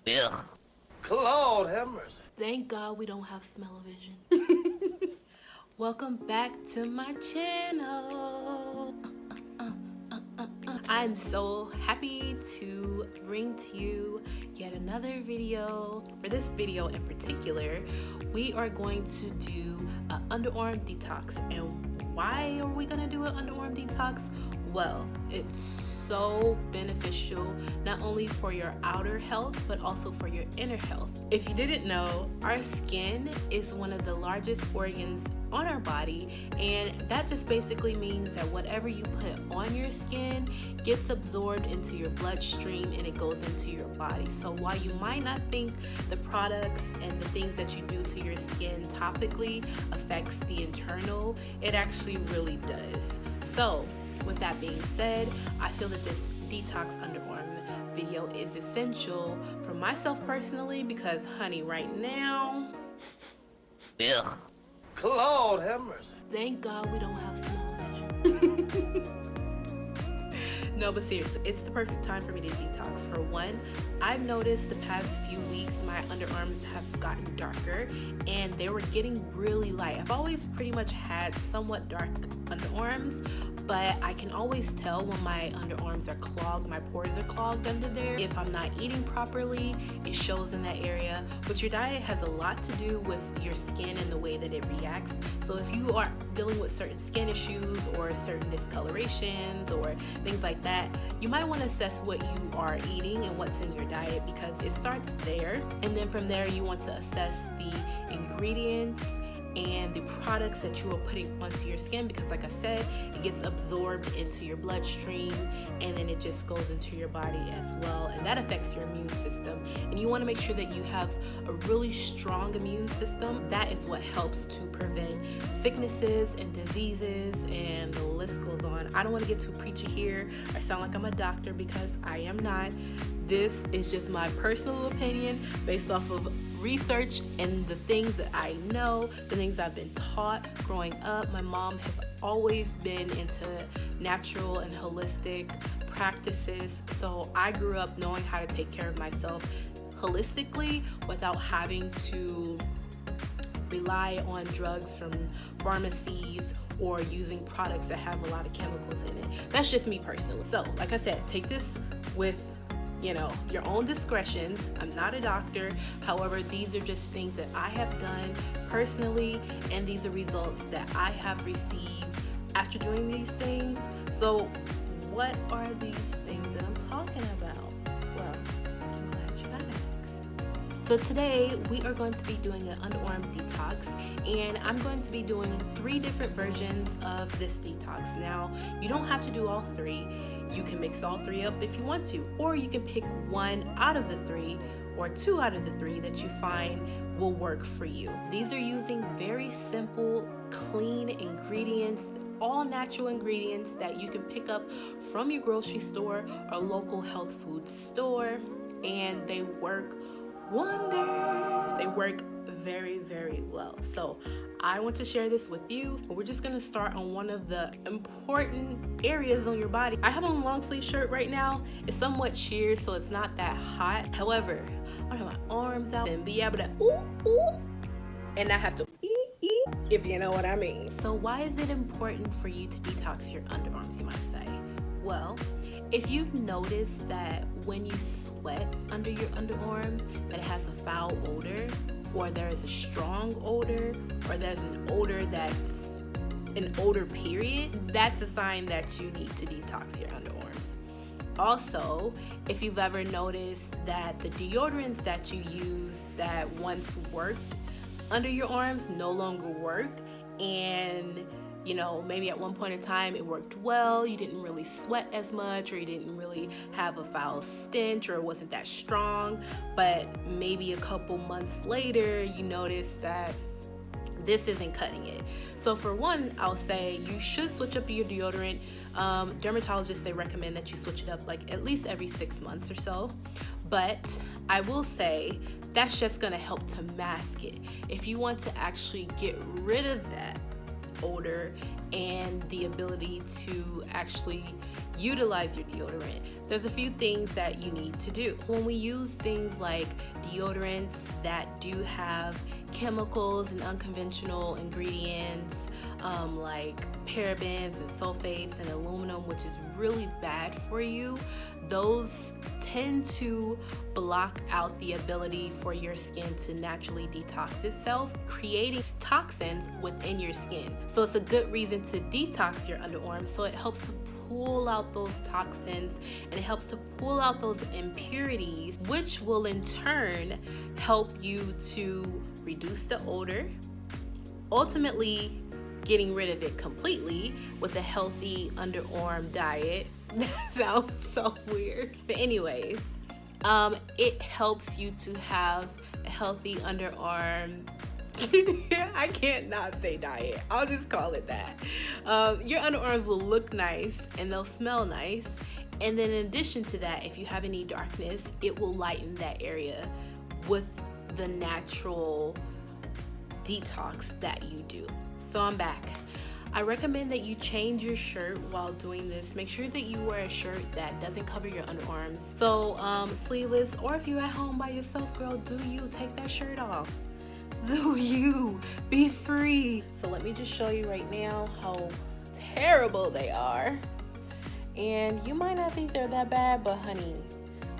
Ugh. Lord have mercy. Thank God we don't have smell-o-vision. Welcome back to my channel. I'm so happy to bring to you yet another video. For this video in particular, we are going to do an underarm detox. And why are we gonna do an underarm detox? Well, it's so beneficial not only for your outer health but also for your inner health. If you didn't know, our skin is one of the largest organs on our body, and that just basically means that whatever you put on your skin gets absorbed into your bloodstream and it goes into your body. So while you might not think the products and the things that you do to your skin topically affects the internal, it actually really does. So with that being said, I feel that this detox underarm video is essential for myself personally because, honey, right now, Ugh. Lord have mercy. thank God we don't have smell-o-vision. No, but seriously, it's the perfect time for me to detox. For one, I've noticed the past few weeks my underarms have gotten darker and they were getting really light. I've always pretty much had somewhat dark underarms, but I can always tell when my underarms are clogged, my pores are clogged under there. If I'm not eating properly, it shows in that area. But your diet has a lot to do with your skin and the way that it reacts. So if you are dealing with certain skin issues or certain discolorations or things like that, you might want to assess what you are eating and what's in your diet, because it starts there. And then from there, you want to assess the ingredients and the products that you are putting onto your skin, because like I said, it gets absorbed into your bloodstream and then it just goes into your body as well, and that affects your immune system. And you want to make sure that you have a really strong immune system. That is what helps to prevent sicknesses and diseases, and the list goes on. I don't want to get too preachy here or sound like I'm a doctor, because I am not. This is just my personal opinion based off of research and the things that I know, the things I've been taught growing up. My mom has always been into natural and holistic practices, so I grew up knowing how to take care of myself holistically without having to rely on drugs from pharmacies or using products that have a lot of chemicals in it. That's just me personally. So like I said, take this with your own discretions. I'm not a doctor. However, these are just things that I have done personally, and these are results that I have received after doing these things. So what are these things that I'm talking about? Well, I'm glad you asked. So today we are going to be doing an underarm detox, and I'm going to be doing 3 different versions of this detox. Now, you don't have to do all 3. You can mix all 3 up if you want to, or you can pick 1 out of the 3 or 2 out of the 3 that you find will work for you. These are using very simple, clean ingredients, all natural ingredients that you can pick up from your grocery store or local health food store, and they work wonders. They work very, very well. So I want to share this with you. We're just gonna start on one of the important areas on your body. I have on a long sleeve shirt right now. It's somewhat sheer, so it's not that hot. However, I have my arms out and be able to ooh, and not have to if you know what I mean. So why is it important for you to detox your underarms, you might say? Well, if you've noticed that when you sweat under your underarm that it has a foul odor, or there is a strong odor, or there's an odor that's an odor period, that's a sign that you need to detox your underarms. Also, if you've ever noticed that the deodorants that you use that once worked under your arms no longer work, and maybe at one point in time it worked well, you didn't really sweat as much, or you didn't really have a foul stench, or it wasn't that strong, but maybe a couple months later you notice that this isn't cutting it. So for one, I'll say you should switch up your deodorant. Dermatologists, they recommend that you switch it up like at least every 6 months or so, but I will say that's just gonna help to mask it. If you want to actually get rid of that odor and the ability to actually utilize your deodorant, there's a few things that you need to do. When we use things like deodorants that do have chemicals and unconventional ingredients, like parabens and sulfates and aluminum, which is really bad for you, those tend to block out the ability for your skin to naturally detox itself, creating toxins within your skin. So it's a good reason to detox your underarms. So it helps to pull out those toxins and it helps to pull out those impurities, which will in turn help you to reduce the odor, ultimately getting rid of it completely with a healthy underarm diet. That sounds so weird. But anyways, it helps you to have a healthy underarm. I can't not say diet. I'll just call it that. Your underarms will look nice and they'll smell nice. And then in addition to that, if you have any darkness, it will lighten that area with the natural detox that you do. So I'm back. I recommend that you change your shirt while doing this. Make sure that you wear a shirt that doesn't cover your underarms. So sleeveless, or if you're at home by yourself, girl, do you. Take that shirt off. Do you. Be free. So let me just show you right now how terrible they are. And you might not think they're that bad, but honey,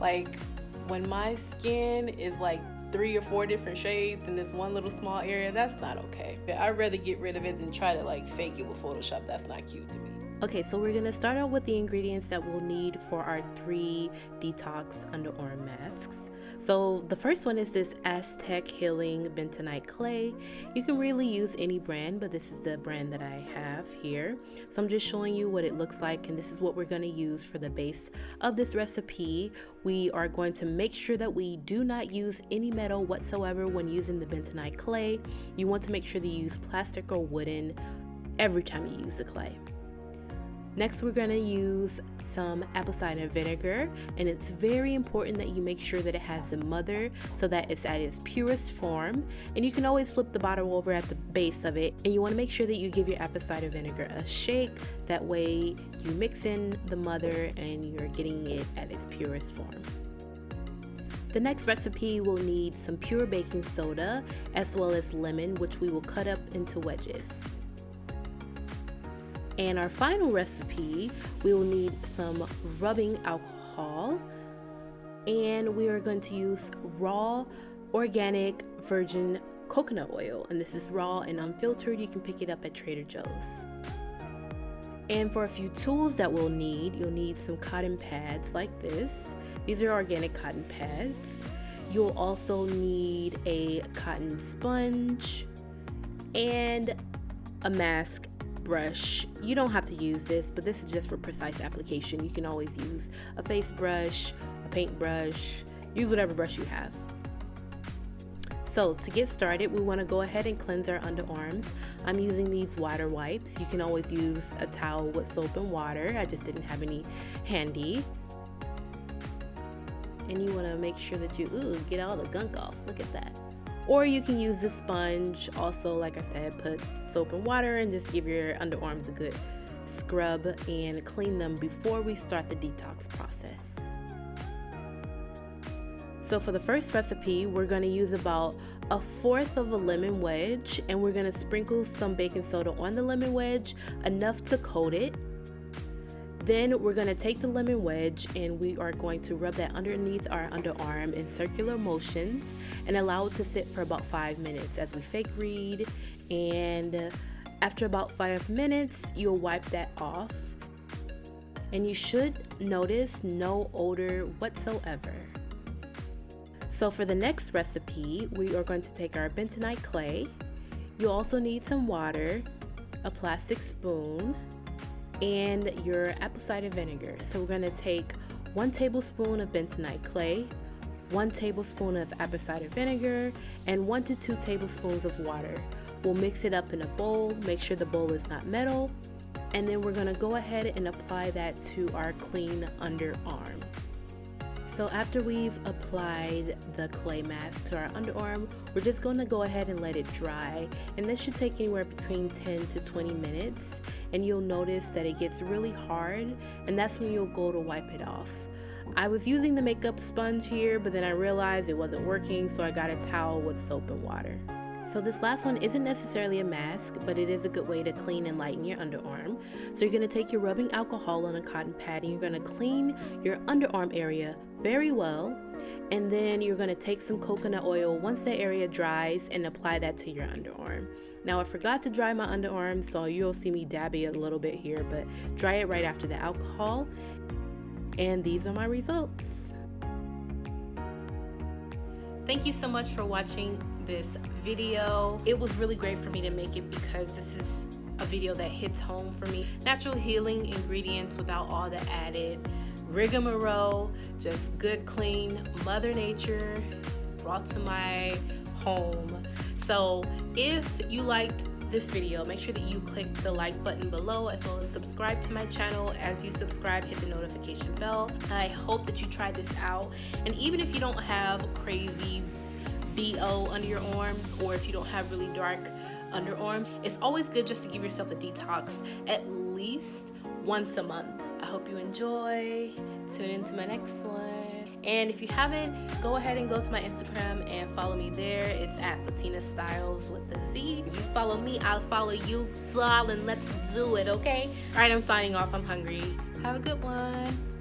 like when my skin is like 3 or 4 different shades in this one little small area, that's not okay. I'd rather get rid of it than try to like fake it with Photoshop. That's not cute to me. Okay, so we're gonna start out with the ingredients that we'll need for our 3 detox underarm masks. So the first one is this Aztec Healing Bentonite Clay. You can really use any brand, but this is the brand that I have here. So I'm just showing you what it looks like, and this is what we're going to use for the base of this recipe. We are going to make sure that we do not use any metal whatsoever when using the bentonite clay. You want to make sure that you use plastic or wooden every time you use the clay. Next, we're going to use some apple cider vinegar, and it's very important that you make sure that it has the mother so that it's at its purest form. And you can always flip the bottle over at the base of it, and you want to make sure that you give your apple cider vinegar a shake. That way you mix in the mother and you're getting it at its purest form. The next recipe will need some pure baking soda as well as lemon, which we will cut up into wedges. And our final recipe, we will need some rubbing alcohol, and we are going to use raw organic virgin coconut oil, and this is raw and unfiltered. You can pick it up at Trader Joe's. And for a few tools that we'll need, you'll need some cotton pads like this. These are organic cotton pads. You'll also need a cotton sponge and a mask brush. You don't have to use this, but this is just for precise application. You can always use a face brush, a paint brush, use whatever brush you have. So to get started, we want to go ahead and cleanse our underarms. I'm using these water wipes. You can always use a towel with soap and water. I just didn't have any handy. And you want to make sure that you get all the gunk off. Look at that. Or you can use the sponge. Also, like I said, put soap and water and just give your underarms a good scrub and clean them before we start the detox process. So for the first recipe, we're going to use about 1/4 of a lemon wedge, and we're going to sprinkle some baking soda on the lemon wedge, enough to coat it. Then we're going to take the lemon wedge and we are going to rub that underneath our underarm in circular motions and allow it to sit for about 5 minutes as we fake read. And after about 5 minutes, you'll wipe that off. And you should notice no odor whatsoever. So for the next recipe, we are going to take our bentonite clay. You'll also need some water, a plastic spoon, and your apple cider vinegar. So we're going to take 1 tablespoon of bentonite clay, 1 tablespoon of apple cider vinegar, and 1 to 2 tablespoons of water. We'll mix it up in a bowl, make sure the bowl is not metal, and then we're going to go ahead and apply that to our clean underarm. So after we've applied the clay mask to our underarm, we're just going to go ahead and let it dry. And this should take anywhere between 10 to 20 minutes. And you'll notice that it gets really hard, and that's when you'll go to wipe it off. I was using the makeup sponge here, but then I realized it wasn't working, so I got a towel with soap and water. So this last one isn't necessarily a mask, but it is a good way to clean and lighten your underarm. So you're going to take your rubbing alcohol on a cotton pad and you're going to clean your underarm area very well. And then you're going to take some coconut oil once the area dries and apply that to your underarm. Now I forgot to dry my underarm, so you'll see me dabby it a little bit here, but dry it right after the alcohol. And these are my results. Thank you so much for watching this video. It was really great for me to make it because this is a video that hits home for me. Natural healing ingredients without all the added rigmarole, just good, clean Mother Nature brought to my home. So if you liked this video, make sure that you click the like button below, as well as subscribe to my channel. As you subscribe, hit the notification bell. I hope that you try this out, and even if you don't have crazy BO under your arms, or if you don't have really dark underarm, it's always good just to give yourself a detox at least once a month. I hope you enjoy. Tune into my next one. And if you haven't, go ahead and go to my Instagram and follow me there. It's at Fatina Styles with the Z. If you follow me, I'll follow you, darling. Let's do it, okay? All right, I'm signing off. I'm hungry. Have a good one.